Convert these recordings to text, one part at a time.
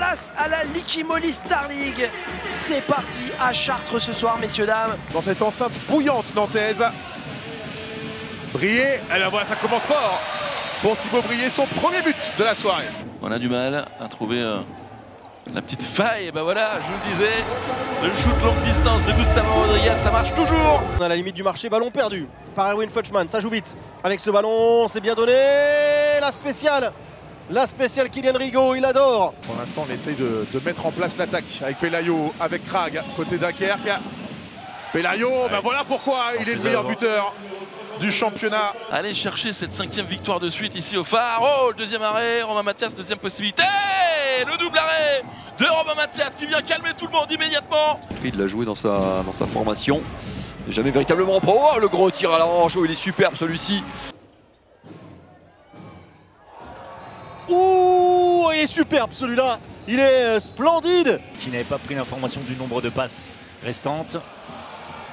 place à la Liqui Moly Star League. C'est parti à Chartres ce soir, messieurs, dames. Dans cette enceinte bouillante nantaise. Brié, alors voilà, ça commence fort pour Thibaut Brié, son premier but de la soirée. On a du mal à trouver la petite faille. Et ben voilà, je vous le disais, le shoot longue distance de Gustavo Rodriguez, ça marche toujours. On est à la limite du marché, ballon perdu par Erwin Futchman, ça joue vite. Avec ce ballon, c'est bien donné. La spéciale Kylian Rigaud, il adore. Pour l'instant, on essaye de mettre en place l'attaque avec Pelayo, avec Krag, côté Dunkerque. Pelayo, ben voilà pourquoi il est le meilleur buteur du championnat. Allez chercher cette 5e victoire de suite ici au Phare. Oh, le deuxième arrêt, Romain Mathias, deuxième possibilité. Le double arrêt de Romain Mathias qui vient calmer tout le monde immédiatement. Il l'a joué dans sa formation. Jamais véritablement pro. Oh, le gros tir à la hanche, oh, il est superbe celui-ci. Ouh, il est superbe celui-là. Il est splendide. Qui n'avait pas pris l'information du nombre de passes restantes.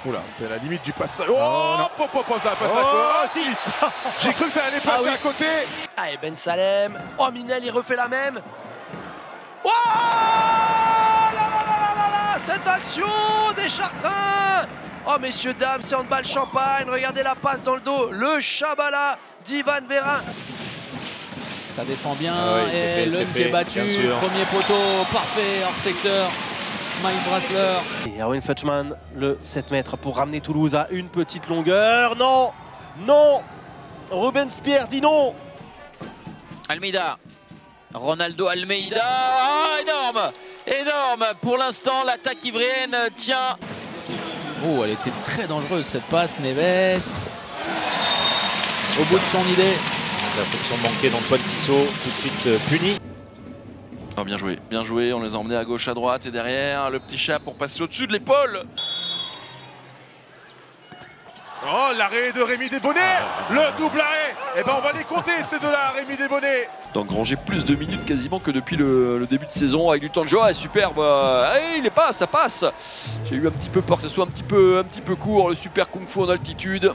Oula, t'es à la limite du passage. Oh, non, ça va passer à côté. Ah si, j'ai cru que ça allait passer à côté. Allez, Ben Salem. Oh, Minel, il refait la même. Oh là, cette action des Chartrains. Oh, messieurs, dames, c'est handball champagne. Regardez la passe dans le dos. Le Chabala d'Ivan Vérin. Ça défend bien, oui, et l'homme qui est battu, premier poteau, parfait, hors secteur, Mike Brasler. Et Erwin Futchman, le 7 mètres pour ramener Toulouse à une petite longueur. Non, non, Ruben Spier dit non. Almeida, Ronaldo Almeida, oh, énorme, énorme. Pour l'instant, l'attaque ivrienne tient. Oh, elle était très dangereuse cette passe, Neves. Au bout de son idée. Interception manquée d'Antoine Tissot, tout de suite puni. Oh, bien joué, on les a emmenés à gauche, à droite et derrière, le petit chat pour passer au-dessus de l'épaule. Oh, l'arrêt de Rémi Desbonnets, le double arrêt. Eh ben on va les compter ces deux-là, Rémi Desbonnets. D'engranger plus de minutes quasiment que depuis le début de saison avec du temps de jeu. Superbe, il est pas, ça passe. J'ai eu un petit peu peur que ce soit un petit peu court, le super kung-fu en altitude.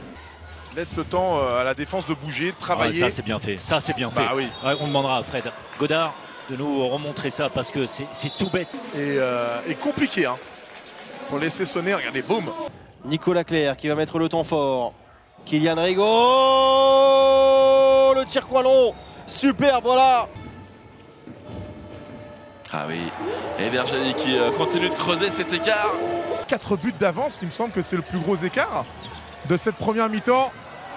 Laisse le temps à la défense de bouger, de travailler. Ça c'est bien fait, ça c'est bien fait. Oui. Ouais, on demandera à Fred Godard de nous remontrer ça parce que c'est tout bête. Et compliqué hein. Pour laisser sonner, regardez, boum. Nicolas Clerc qui va mettre le temps fort. Kylian Rigaud, le tir coin long, superbe, voilà. Ah oui, et Vergely qui continue de creuser cet écart. 4 buts d'avance, il me semble que c'est le plus gros écart de cette première mi-temps.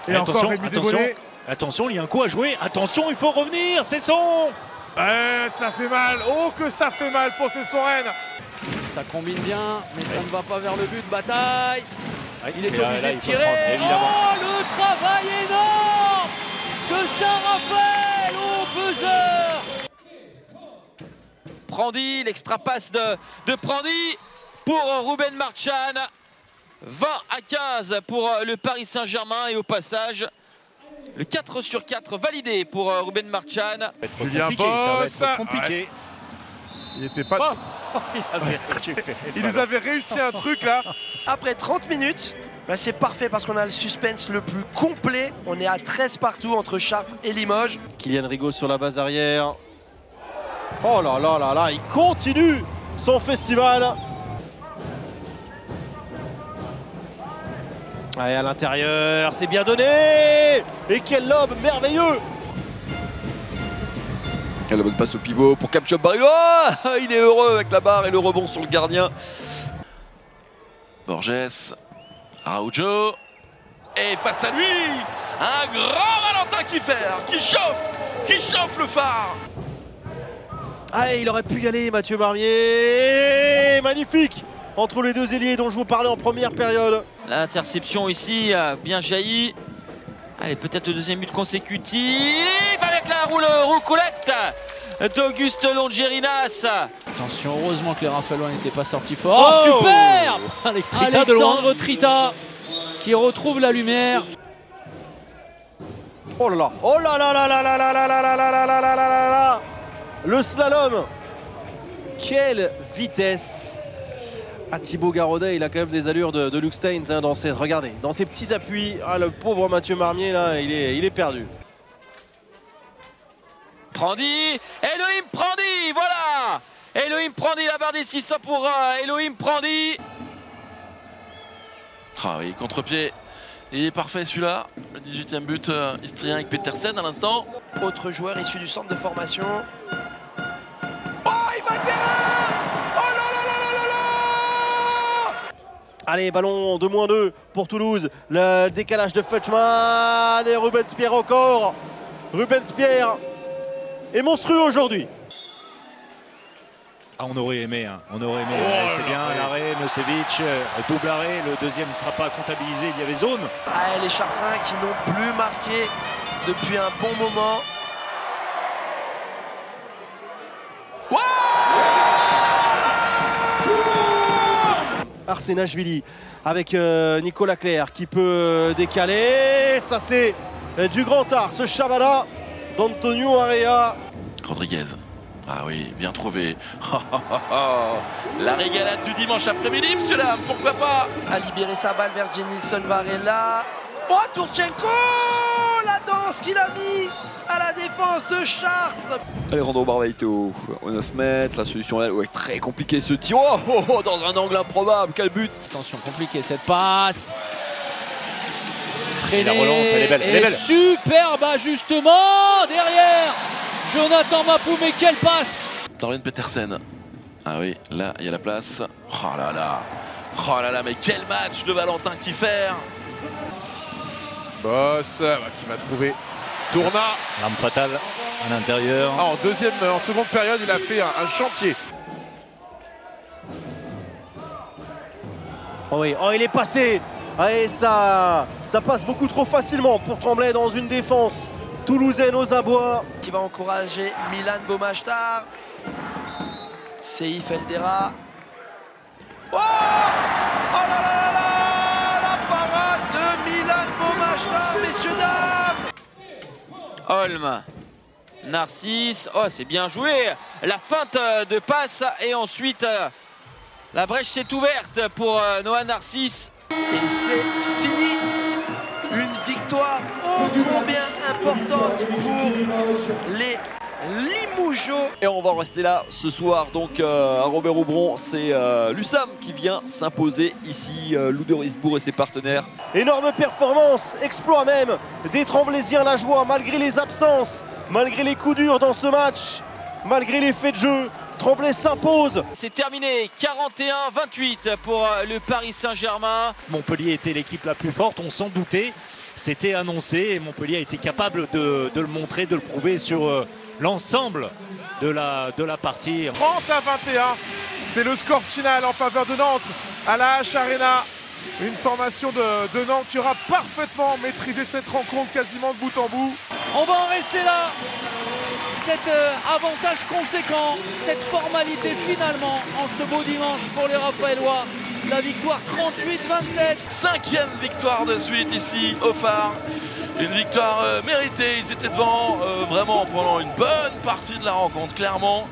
Et encore Rémi Desbonnets. Attention, il y a un coup à jouer. Attention, il faut revenir, c'est son. Ça fait mal, oh que ça fait mal pour ces Rennes. Ça combine bien, mais ça ne va pas vers le but. Bataille. Il est obligé de tirer. Évidemment. Oh, le travail énorme de Saint-Raphaël au buzzer. Prandi, l'extra passe de Prandi pour Ruben Marchand. 20-15 pour le Paris Saint-Germain et au passage le 4 sur 4 validé pour Ruben Marchand. Julien Boss, ça va être compliqué. Ouais. Il n'était pas. Il nous avait réussi un truc là. Après 30 minutes, ben c'est parfait parce qu'on a le suspense le plus complet. On est à 13 partout entre Chartres et Limoges. Kylian Rigaud sur la base arrière. Oh là là là là, il continue son festival. Allez, à l'intérieur, c'est bien donné. Et quel lob merveilleux. La bonne passe au pivot pour Capchop Barilo. Oh, il est heureux avec la barre et le rebond sur le gardien. Borges, Araujo, et face à lui, un grand Valentin qui chauffe le Phare. Ah, il aurait pu y aller, Mathieu Marmier. Magnifique entre les deux ailiers dont je vous parlais en première période. L'interception ici a bien jailli. Allez, peut-être le deuxième but consécutif avec la roucoulette d'Auguste Longerinas. Attention, heureusement que les Rafalois n'étaient pas sortis fort. Oh, superbe Alexandre Trita qui retrouve la lumière. Oh là là, oh là là là là là là là là là là là là là là là. Le slalom. Quelle vitesse. Ah, Thibaut Garodet, il a quand même des allures de Luke Steins hein, regardez, dans ses petits appuis. Ah, le pauvre Mathieu Marmier là, il est perdu. Prandi, Elohim Prandi, voilà. Elohim Prandi, la barre des 600 pour Elohim Prandi. Ah oui, contre-pied. Il est parfait celui-là. Le 18e but istrien avec Petersen à l'instant. Autre joueur issu du centre de formation. Oh, Ivan Perrin! Oh là là là là là là! Allez, ballon de -2 pour Toulouse. Le décalage de Futchman et Rubens-Pierre encore. Rubens-Pierre est monstrueux aujourd'hui. Ah, on aurait aimé, hein. On aurait aimé. C'est bien l'arrêt, Nosevich, double arrêt. Le deuxième ne sera pas comptabilisé, il y avait zone. Ah, les Chartrains qui n'ont plus marqué depuis un bon moment. Arsenashvili avec Nicolas Clerc qui peut décaler. Ça c'est du grand art, ce Chabala d'Antonio Area. Rodriguez. Ah oui, bien trouvé. La régalade du dimanche après-midi, monsieur Dame, pourquoi pas? A libéré sa balle vers Jenilson Varela. Oh, Turchenko! La danse qu'il a mis à la défense de Chartres. Alejandro Barbeito au 9 mètres, la solution là, ouais, très compliqué ce tir. Oh, dans un angle improbable, quel but! Attention, compliqué cette passe. Et la relance, elle est belle, elle est belle. Superbe ajustement derrière. Jonathan Mapou, mais quelle passe! Darwin Petersen. Ah oui, là, il y a la place. Oh là là. Oh là là, mais quel match de Valentin Kiffer. Boss qui va trouver Tourna. L'arme fatale à l'intérieur. Ah, en seconde période, il a fait un chantier. Oh oui, oh il est passé. Et ça passe beaucoup trop facilement pour Tremblay dans une défense toulousaine aux abois. Qui va encourager Milan Bomashtar. Seif Eldera. Oh, oh là là là là! La parade de Milan Bomashtar, messieurs, dames! Holm, Narcisse, oh c'est bien joué, la feinte de passe et ensuite la brèche s'est ouverte pour Noah Narcisse. Et c'est fini. Une victoire ô combien importante pour les Limougeaux. Et on va en rester là ce soir donc à Robert-Aubron. C'est l'USAM qui vient s'imposer ici, Louderisbourg et ses partenaires. Énorme performance, exploit même des Tremblaysiens la joie malgré les absences, malgré les coups durs dans ce match, malgré les faits de jeu. Tremblay s'impose. C'est terminé, 41-28 pour le Paris Saint-Germain. Montpellier était l'équipe la plus forte, on s'en doutait. C'était annoncé et Montpellier a été capable de le montrer, de le prouver sur l'ensemble de la partie. 30-21, c'est le score final en faveur de Nantes à la H Arena. Une formation de Nantes qui aura parfaitement maîtrisé cette rencontre quasiment de bout en bout. On va en rester là. Cet avantage conséquent, cette formalité finalement en ce beau dimanche pour les Raphaélois. La victoire 38-27. 5e victoire de suite ici au Phare. Une victoire méritée, ils étaient devant vraiment pendant une bonne partie de la rencontre, clairement.